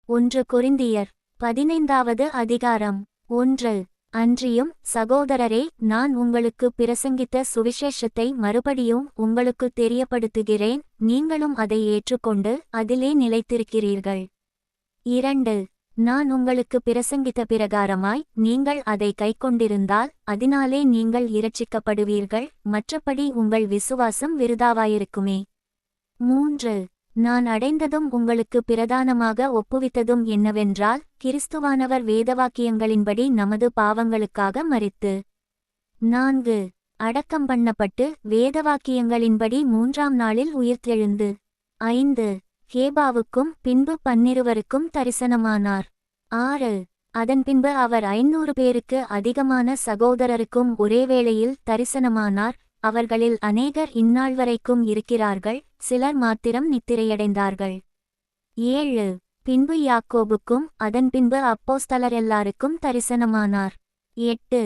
ஒன்று கொரிந்தியர் 15வது அதிகாரம். 1. அன்றியும் சகோதரரே, நான் உங்களுக்கு பிரசங்கித்த சுவிசேஷத்தை மறுபடியும் உங்களுக்கு தெரியப்படுத்துகிறேன், நீங்களும் அதை ஏற்றுக்கொண்டு அதிலே நிலைத்திருக்கிறீர்கள். 2. நான் உங்களுக்கு பிரசங்கித்த பிரகாரமாய் நீங்கள் அதை கைக்கொண்டிருந்தால் அதனாலே நீங்கள் இரட்சிக்கப்படுவீர்கள், மற்றபடி உங்கள் விசுவாசம் விருதாவாயிருக்குமே. 3. நான் அடைந்ததும் உங்களுக்கு பிரதானமாக ஒப்புவித்ததும் என்னவென்றால், கிறிஸ்துவானவர் வேதவாக்கியங்களின்படி நமது பாவங்களுக்காக மரித்து 4. அடக்கம் பண்ணப்பட்டு வேதவாக்கியங்களின்படி 3ஆம் நாளில் உயிர்த்தெழுந்து 5. கேபாவுக்கும் பின்பு 12 தரிசனமானார். 6. அதன்பின்பு அவர் 500 பேருக்கு அதிகமான சகோதரருக்கும் ஒரே வேளையில் தரிசனமானார். அவர்களில் அநேகர் இந்நாள் வரைக்கும் இருக்கிறார்கள், சிலர் மாத்திரம் நித்திரையடைந்தார்கள். 7. பின்பு யாக்கோபுக்கும் அதன்பின்பு அப்போஸ்தலரெல்லாருக்கும் தரிசனமானார். 8.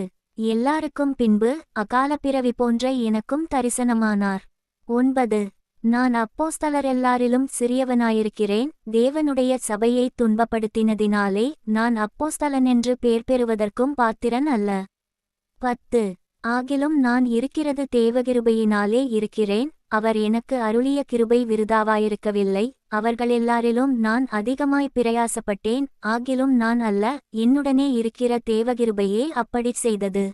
எல்லாருக்கும் பின்பு அகாலப்பிறவி போன்ற எனக்கும் தரிசனமானார். 9. நான் அப்போஸ்தலரெல்லாரிலும் சிறியவனாயிருக்கிறேன், தேவனுடைய சபையை துன்பப்படுத்தினதினாலே நான் அப்போஸ்தலனென்று பேர் பெறுவதற்கும் பாத்திரன் அல்ல. 10. ஆகிலும் நான் இருக்கிறது தேவகிருபையினாலே இருக்கிறேன், அவர் எனக்கு அருளிய கிருபை விருதாவாயிருக்கவில்லை. அவர்களெல்லாரிலும் நான் அதிகமாய் பிரயாசப்பட்டேன், ஆகிலும் நான் அல்ல, என்னுடனே இருக்கிற தேவகிருபையே அப்படிச் செய்தது.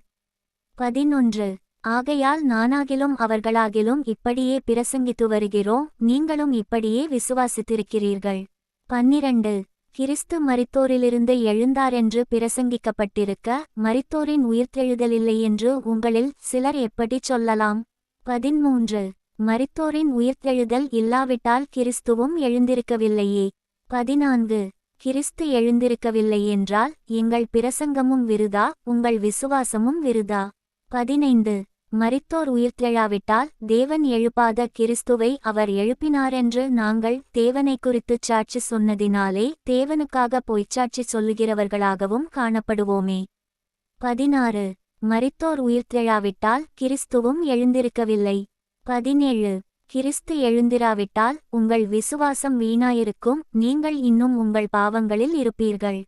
11. ஆகையால் நானாகிலும் அவர்களாகிலும் இப்படியே பிரசங்கித்து வருகிறோம், நீங்களும் இப்படியே விசுவாசித்திருக்கிறீர்கள். 12. கிறிஸ்து மரித்தோரிலிருந்து எழுந்தாரென்று பிரசங்கிக்கப்பட்டிருக்க, மரித்தோரின் உயிர்த்தெழுதலில்லை என்று உங்களில் சிலர் எப்படிச் சொல்லலாம்? 13. மரித்தோரின் உயிர்த்தெழுதல் இல்லாவிட்டால் கிறிஸ்துவும் எழுந்திருக்கவில்லையே. 14. கிறிஸ்து எழுந்திருக்கவில்லை என்றால் எங்கள் பிரசங்கமும் விருதா, உங்கள் விசுவாசமும் விருதா. 15. மரித்தோர் உயிர்த்தெழாவிட்டால் தேவன் எழுப்பாத கிறிஸ்துவை அவர் எழுப்பினாரென்று நாங்கள் தேவனை குறித்துச் சாட்சி சொன்னதினாலே தேவனுக்காக பொய்ச்சாட்சி சொல்லுகிறவர்களாகவும் காணப்படுவோமே. 16. மரித்தோர் உயிர்த்தெழாவிட்டால் கிறிஸ்துவும் எழுந்திருக்கவில்லை. 17. கிறிஸ்து எழுந்திராவிட்டால் உங்கள் விசுவாசம் வீணாயிருக்கும், நீங்கள் இன்னும் உங்கள் பாவங்களில் இருப்பீர்கள்.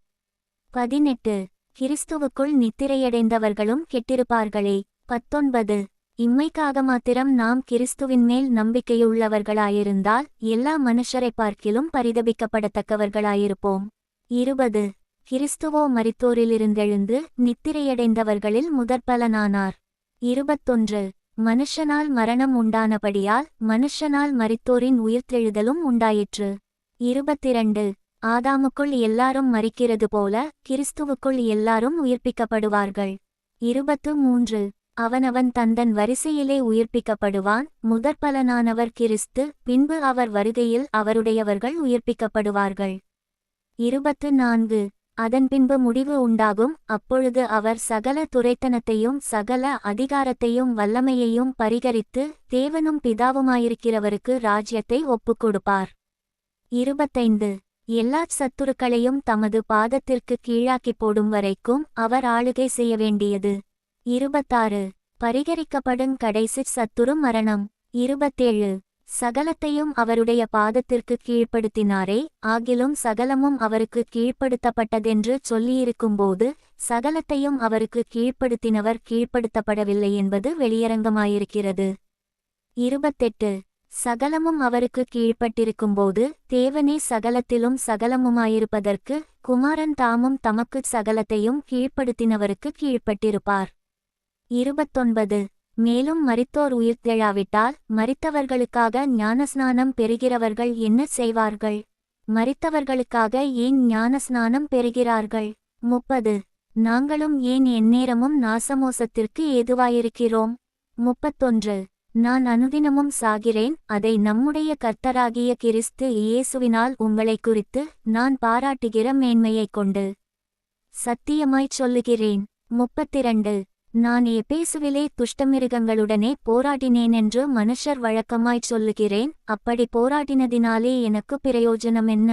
18. கிறிஸ்துவுக்குள் நித்திரையடைந்தவர்களும் கெட்டிருப்பார்களே. 19. இம்மைக்காக மாத்திரம் நாம் கிறிஸ்துவின்மேல் நம்பிக்கையுள்ளவர்களாயிருந்தால் எல்லா மனுஷரை பார்க்கிலும் பரிதபிக்கப்படத்தக்கவர்களாயிருப்போம். 20. கிறிஸ்துவோ மரித்தோரிலிருந்தெழுந்து நித்திரையடைந்தவர்களில் முதற்பலனானார். 21. மனுஷனால் மரணம் உண்டானபடியால் மனுஷனால் மரித்தோரின் உயிர்த்தெழுதலும் உண்டாயிற்று. 22. ஆதாமுக்குள் எல்லாரும் மரிக்கிறது போல கிறிஸ்துவுக்குள் எல்லாரும் உயிர்ப்பிக்கப்படுவார்கள். 23. அவனவன் தந்தன் வரிசையிலே உயிர்ப்பிக்கப்படுவான், முதற்பலனானவர் கிறிஸ்து, பின்பு அவர் வருகையில் அவருடையவர்கள் உயிர்ப்பிக்கப்படுவார்கள். 24. அதன்பின்பு முடிவு உண்டாகும், அப்பொழுது அவர் சகல துரைத்தனத்தையும் சகல அதிகாரத்தையும் வல்லமையையும் பரிகரித்து தேவனும் பிதாவுமாயிருக்கிறவருக்கு ராஜ்யத்தை ஒப்புக்கொடுப்பார். 25. எல்லா சத்துருக்களையும் தமது பாதத்திற்கு கீழாக்கி போடும் வரைக்கும் அவர் ஆளுகை செய்ய வேண்டியது. 26. பரிகரிக்கப்படும் கடைசி சத்துரு மரணம். 27. சகலத்தையும் அவருடைய பாதத்திற்கு கீழ்ப்படுத்தினாரே, ஆகிலும் சகலமும் அவருக்கு கீழ்ப்படுத்தப்பட்டதென்று சொல்லியிருக்கும்போது சகலத்தையும் அவருக்கு கீழ்ப்படுத்தினவர் கீழ்ப்படுத்தப்படவில்லை என்பது வெளியரங்கமாயிருக்கிறது. 28. சகலமும் அவருக்கு கீழ்ப்பட்டிருக்கும்போது தேவனே சகலத்திலும் சகலமுமாயிருப்பதற்கு குமாரன் தாமும் தமக்கு சகலத்தையும் கீழ்ப்படுத்தினவருக்கு கீழ்ப்பட்டிருப்பார். 29. மேலும் மரித்தோர் உயிர்த்தெழாவிட்டால் மரித்தவர்களுக்காக ஞானஸ்நானம் பெறுகிறவர்கள் என்ன செய்வார்கள்? மரித்தவர்களுக்காக ஏன் ஞானஸ்நானம் பெறுகிறார்கள்? 30. நாங்களும் ஏன் எந்நேரமும் நாசமோசத்திற்கு ஏதுவாயிருக்கிறோம்? 31. நான் அனுதினமும் சாகிறேன், அதை நம்முடைய கர்த்தராகிய கிறிஸ்து இயேசுவினால் உங்களை குறித்து நான் பாராட்டுகிற மேன்மையைக் கொண்டு சத்தியமாய்ச் சொல்லுகிறேன். 32. நான் எபேசுவிலே துஷ்டமிருகங்களுடனே போராடினேனென்று மனுஷர் வழக்கமாய்ச் சொல்லுகிறேன், அப்படி போராடினதினாலே எனக்கு பிரயோஜனம் என்ன?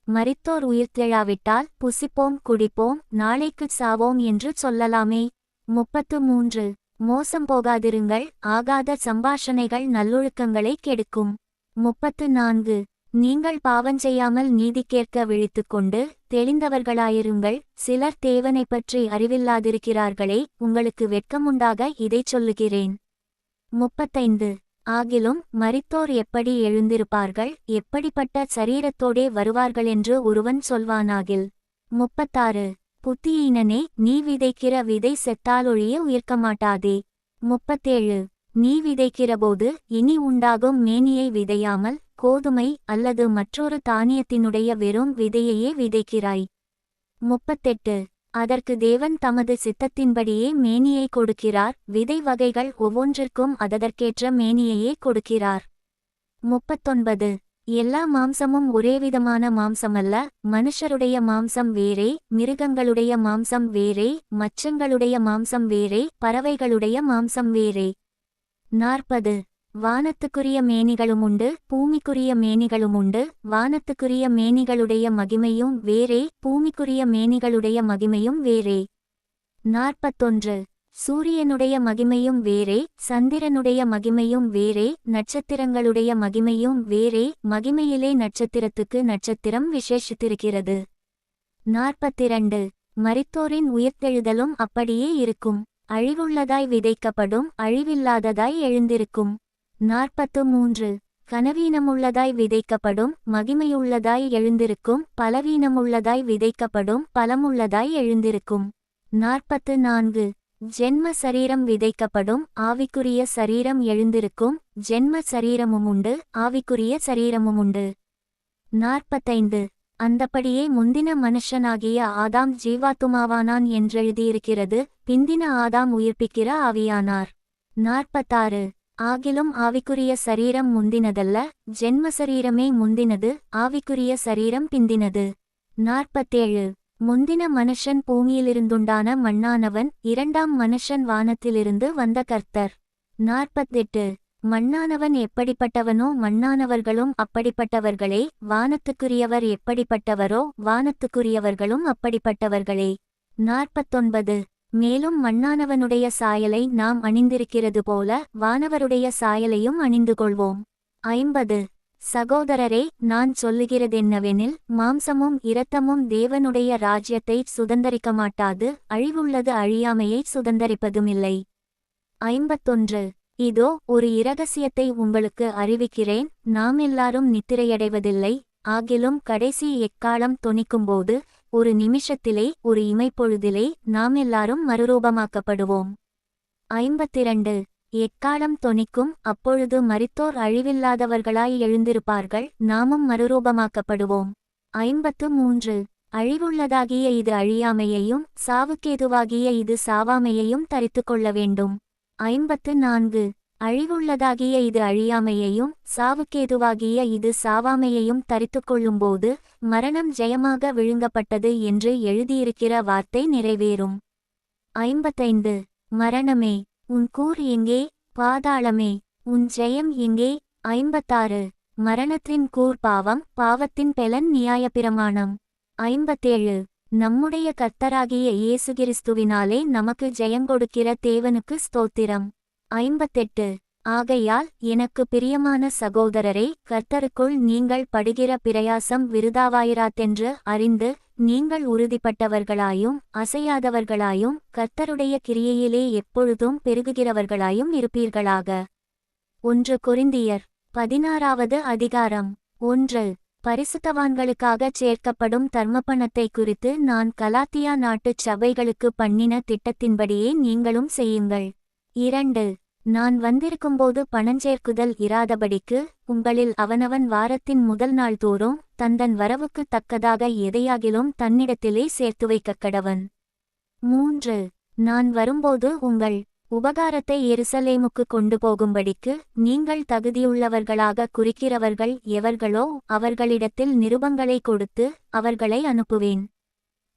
மரித்தோர் உயிர்த்தெழாவிட்டால் புசிப்போம் குடிப்போம் நாளைக்குச் சாவோம் என்று சொல்லலாமே. 33. மோசம் போகாதிருங்கள், ஆகாத சம்பாஷணைகள் நல்லொழுக்கங்களை கெடுக்கும். 34. நீங்கள் பாவஞ்செய்யாமல் நீதி கேட்க விழித்துக்கொண்டு தெளிந்தவர்களாயிருங்கள். சிலர் தேவனைப் பற்றி அறிவில்லாதிருக்கிறார்களே, உங்களுக்கு வெட்கமுண்டாக இதைச் சொல்லுகிறேன். 35 ஆகிலும் மரித்தோர் எப்படி எழுந்திருப்பார்கள், எப்படிப்பட்ட சரீரத்தோடே வருவார்களென்று ஒருவன் சொல்வானாகில். 36 புத்தியீனனே, நீ விதைக்கிற விதை செத்தாலொழிய உயிர்க்கமாட்டாதே. 37 நீ விதைக்கிறபோது இனி உண்டாகும் மேனியை விதையாமல் கோதுமை அல்லது மற்றொரு தானியத்தினுடைய வெறும் விதையையே விதைக்கிறாய். 38 அதற்கு தேவன் தமது சித்தத்தின்படியே மேனியை கொடுக்கிறார், விதை வகைகள் ஒவ்வொன்றிற்கும் அதற்கேற்ற மேனியையே கொடுக்கிறார். 39 எல்லா மாம்சமும் ஒரேவிதமான மாம்சமல்ல, மனுஷருடைய மாம்சம் வேறே, மிருகங்களுடைய மாம்சம் வேறே, மச்சங்களுடைய மாம்சம் வேறே, பறவைகளுடைய மாம்சம் வேறே. 40 வானத்துக்குரிய மேனிகளுமுண்டு, பூமிக்குரிய மேனிகளுமுண்டு. வானத்துக்குரிய மேனிகளுடைய மகிமையும் வேறே, பூமிக்குரிய மேனிகளுடைய மகிமையும் வேறே. 41 சூரியனுடைய மகிமையும் வேறே, சந்திரனுடைய மகிமையும் வேறே, நட்சத்திரங்களுடைய மகிமையும் வேறே, மகிமையிலே நட்சத்திரத்துக்கு நட்சத்திரம் விசேஷித்திருக்கிறது. 42 மரித்தோரின் உயிர்த்தெழுதலும் அப்படியே இருக்கும். அழிவுள்ளதாய் விதைக்கப்படும், அழிவில்லாததாய் எழுந்திருக்கும். 43 கனவீனமுள்ளதாய் விதைக்கப்படும், மகிமையுள்ளதாய் எழுந்திருக்கும். பலவீனமுள்ளதாய் விதைக்கப்படும், பலமுள்ளதாய் எழுந்திருக்கும். 44 ஜென்ம சரீரம் விதைக்கப்படும், ஆவிக்குரிய சரீரம் எழுந்திருக்கும். ஜென்ம சரீரமுமுண்டு, ஆவிக்குரிய சரீரமுமுண்டு. 45 அந்தப்படியே முந்தின மனுஷனாகிய ஆதாம் ஜீவாத்துமாவானான் என்றெழுதியிருக்கிறது, பிந்தின ஆதாம் உயிர்ப்பிக்கிற ஆவியானார். 46 ஆகிலும் ஆவிக்குரிய சரீரம் முந்தினதல்ல, ஜென்ம சரீரமே முந்தினது, ஆவிக்குரிய சரீரம் பிந்தினது. 47 முந்தின மனுஷன் பூமியிலிருந்துண்டான மண்ணானவன், இரண்டாம் மனுஷன் வானத்திலிருந்து வந்த கர்த்தர். 48 மண்ணானவன் எப்படிப்பட்டவனோ மண்ணானவர்களும் அப்படிப்பட்டவர்களே, வானத்துக்குரியவர் எப்படிப்பட்டவரோ வானத்துக்குரியவர்களும் அப்படிப்பட்டவர்களே. 49 மேலும் மண்ணானவனுடைய சாயலை நாம் அணிந்திருக்கிறது போல வானவருடைய சாயலையும் அணிந்து கொள்வோம். 50 சகோதரரே, நான் சொல்லுகிறதென்னவெனில், மாம்சமும் இரத்தமும் தேவனுடைய ராஜ்யத்தை சுதந்தரிக்கமாட்டாது, அழிவுள்ளது அழியாமையை சுதந்தரிப்பதுமில்லை. 51 இதோ ஒரு இரகசியத்தை உங்களுக்கு அறிவிக்கிறேன், நாம் எல்லாரும் நித்திரையடைவதில்லை, ஆகிலும் கடைசி எக்காலம் தொனிக்கும்போது ஒரு நிமிஷத்திலே, ஒரு இமைப்பொழுதிலே நாம் எல்லாரும் மறுரூபமாக்கப்படுவோம். 52 எக்காலம் தொனிக்கும், அப்பொழுது மரித்தோர் அழிவில்லாதவர்களாய் எழுந்திருப்பார்கள், நாமும் மறுரூபமாக்கப்படுவோம். 53 அழிவுள்ளதாகிய இது அழியாமையையும் சாவுக்கேதுவாகிய இது சாவாமையையும் தரித்து கொள்ள வேண்டும். 54 அழிவுள்ளதாகிய இது அழியாமையையும் சாவுக்கேதுவாகிய இது சாவாமையையும் தரித்து கொள்ளும்போது மரணம் ஜெயமாக விழுங்கப்பட்டது என்று எழுதியிருக்கிற வார்த்தை நிறைவேறும். 55 மரணமே, உன் கூர் எங்கே? பாதாளமே, உன் ஜெயம் எங்கே? 56 மரணத்தின் கூர் பாவம், பாவத்தின் பெலன் நியாயப்பிரமாணம். 57 நம்முடைய கர்த்தராகிய இயேசு கிறிஸ்துவினாலே நமக்கு ஜெயங்கொடுக்கிற தேவனுக்கு ஸ்தோத்திரம். 58 ஆகையால் எனக்கு பிரியமான சகோதரரே, கர்த்தருக்குள் நீங்கள் படுகிற பிரயாசம் விருதாவாயிராத்தென்று அறிந்து நீங்கள் உறுதிப்பட்டவர்களாயும் அசையாதவர்களாயும் கர்த்தருடைய கிரியையிலே எப்பொழுதும் பெருகுகிறவர்களாயும் இருப்பீர்களாக. 1 கொரிந்தியர் 16வது அதிகாரம். 1 பரிசுத்தவான்களுக்காகச் சேர்க்கப்படும் தர்மபணத்தை குறித்து நான் கலாத்தியா நாட்டுச் சபைகளுக்கு பண்ணின திட்டத்தின்படியே நீங்களும் செய்யுங்கள். 2 நான் வந்திருக்கும்போது பணஞ்சேர்க்குதல் இராதபடிக்கு உங்களில் அவனவன் வாரத்தின் முதல் நாள் தோறும் தந்தன் வரவுக்குத் தக்கதாக எதையாகிலும் தன்னிடத்திலே சேர்த்து வைக்கக் கடவன். 3 நான் வரும்போது உங்கள் உபகாரத்தை எருசலேமுக்கு கொண்டு போகும்படிக்கு நீங்கள் தகுதியுள்ளவர்களாக குறிக்கிறவர்கள் எவர்களோ அவர்களிடத்தில் நிருபங்களை கொடுத்து அவர்களை அனுப்புவேன்.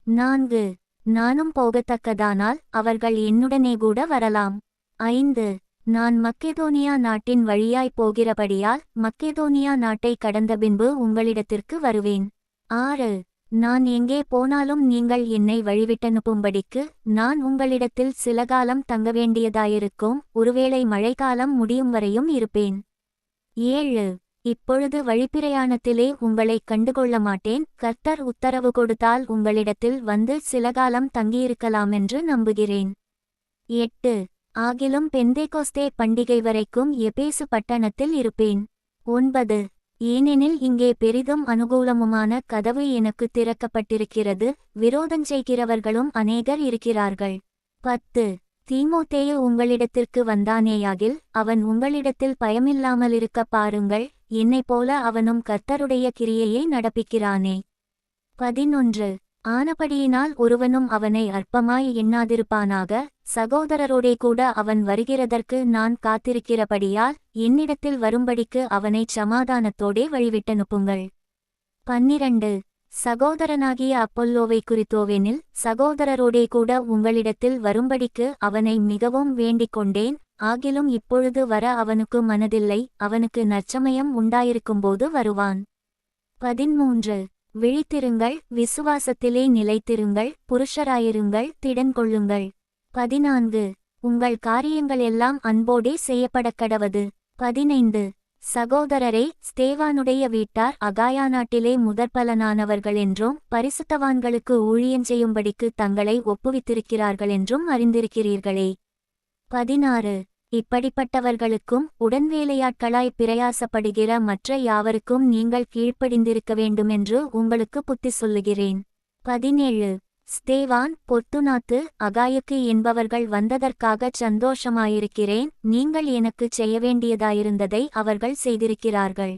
4 நானும் போகத்தக்கதானால் அவர்கள் என்னுடனே கூட வரலாம். 5 நான் மக்கெதோனியா நாட்டின் வழியாய் போகிறபடியால் மக்கெதோனியா நாட்டை கடந்த பின்பு உங்களிடத்திற்கு வருவேன். 6 நான் எங்கே போனாலும் நீங்கள் என்னை வழிவிட்டனுப்பும்படிக்கு நான் உங்களிடத்தில் சில காலம் தங்க வேண்டியதாயிருக்கும், ஒருவேளை மழைக்காலம் முடியும் வரையும் இருப்பேன். 7 இப்பொழுது வழிப்பிரயாணத்திலே உங்களைக் கண்டுகொள்ள மாட்டேன். கர்த்தர் உத்தரவு கொடுத்தால் உங்களிடத்தில் வந்து சில காலம் தங்கியிருக்கலாமென்று நம்புகிறேன். 8. ஆகிலும் பெந்தேகோஸ்தே பண்டிகை வரைக்கும் எபேசு பட்டணத்தில் இருப்பேன். 9. ஏனெனில் இங்கே பெரிதும் அனுகூலமுமான கதவு எனக்கு திறக்கப்பட்டிருக்கிறது, விரோதஞ்செய்கிறவர்களும் அநேகர் இருக்கிறார்கள். 10. தீமோத்தேயு உங்களிடத்திற்கு வந்தானேயாகில் அவன் உங்களிடத்தில் பயமில்லாமலிருக்க பாருங்கள், என்னைப்போல அவனும் கர்த்தருடைய கிரியையை நடப்பிக்கிறானே. 11. ஆனபடியினால் ஒருவனும் அவனை அற்பமாய் எண்ணாதிருப்பானாக. சகோதரரோடே கூட அவன் வருகிறதற்கு நான் காத்திருக்கிறபடியால் என்னிடத்தில் வரும்படிக்கு அவனைச் சமாதானத்தோடே வழிவிட்டனுப்புங்கள். 12. சகோதரனாகிய அப்பொல்லோவை குறித்தோவெனில் சகோதரரோடே கூட உங்களிடத்தில் வரும்படிக்கு அவனை மிகவும் வேண்டிக் கொண்டேன். ஆகிலும் இப்பொழுது வர அவனுக்கு மனதில்லை, அவனுக்கு நற்சமயம் உண்டாயிருக்கும்போது வருவான். 13. விழித்திருங்கள், விசுவாசத்திலே நிலைத்திருங்கள், புருஷராயிருங்கள், திடன் கொள்ளுங்கள். 14. உங்கள் காரியங்கள் எல்லாம் அன்போடே செய்யப்படக்கடவது. 15. சகோதரரே, ஸ்தேவானுடைய வீட்டார் அகாயா நாட்டிலே முதற்பலனானவர்களென்றும் பரிசுத்தவான்களுக்கு ஊழியஞ்செய்யும்படிக்கு தங்களை ஒப்புவித்திருக்கிறார்களென்றும் அறிந்திருக்கிறீர்களே. 16. இப்படிப்பட்டவர்களுக்கும் உடன்வேலையாட்களாய் பிரயாசப்படுகிற மற்ற யாவருக்கும் நீங்கள் கீழ்ப்படிந்திருக்க வேண்டுமென்று உங்களுக்கு புத்தி சொல்லுகிறேன். 17. ஸ்தேவான், பொர்த்துனாத்து, அகாயுக்கு என்பவர்கள் வந்ததற்காகச் சந்தோஷமாயிருக்கிறேன். நீங்கள் எனக்குச் செய்ய வேண்டியதாயிருந்ததை அவர்கள் செய்திருக்கிறார்கள்.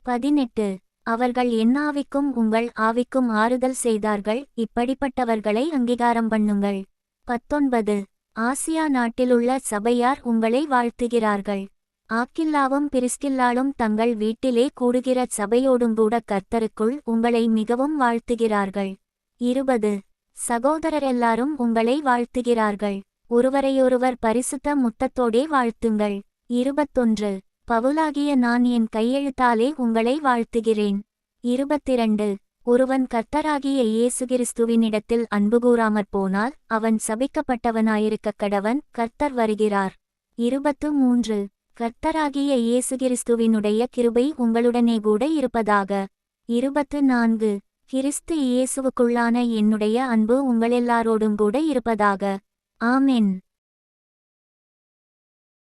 18. அவர்கள் என் ஆவிக்கும் உங்கள் ஆவிக்கும் ஆறுதல் செய்தார்கள். இப்படிப்பட்டவர்களை அங்கீகாரம் பண்ணுங்கள். 19. ஆசியா நாட்டிலுள்ள சபையார் உங்களை வாழ்த்துகிறார்கள். ஆக்கில்லாவும் பிரிஸ்கில்லாளும் தங்கள் வீட்டிலே கூடுகிற சபையோடுங்கூட கர்த்தருக்குள் உங்களை மிகவும் வாழ்த்துகிறார்கள். 20. சகோதரரெல்லாரும் உங்களை வாழ்த்துகிறார்கள். ஒருவரையொருவர் பரிசுத்த முத்தத்தோடே வாழ்த்துங்கள். 21. பவுலாகிய நான் என் கையெழுத்தாலே உங்களை வாழ்த்துகிறேன். 22. ஒருவன் கர்த்தராகிய இயேசு கிறிஸ்துவினிடத்தில் அன்புகூராமற் போனால் அவன் சபிக்கப்பட்டவனாயிருக்கக் கடவன், கர்த்தர் வருகிறார். 23. கர்த்தராகிய இயேசு கிறிஸ்துவினுடைய கிருபை உங்களுடனே கூட இருப்பதாக. 24. கிறிஸ்து இயேசுவுக்குள்ளான என்னுடைய அன்பு உங்களெல்லாரோடும் கூட இருப்பதாக. ஆமென்.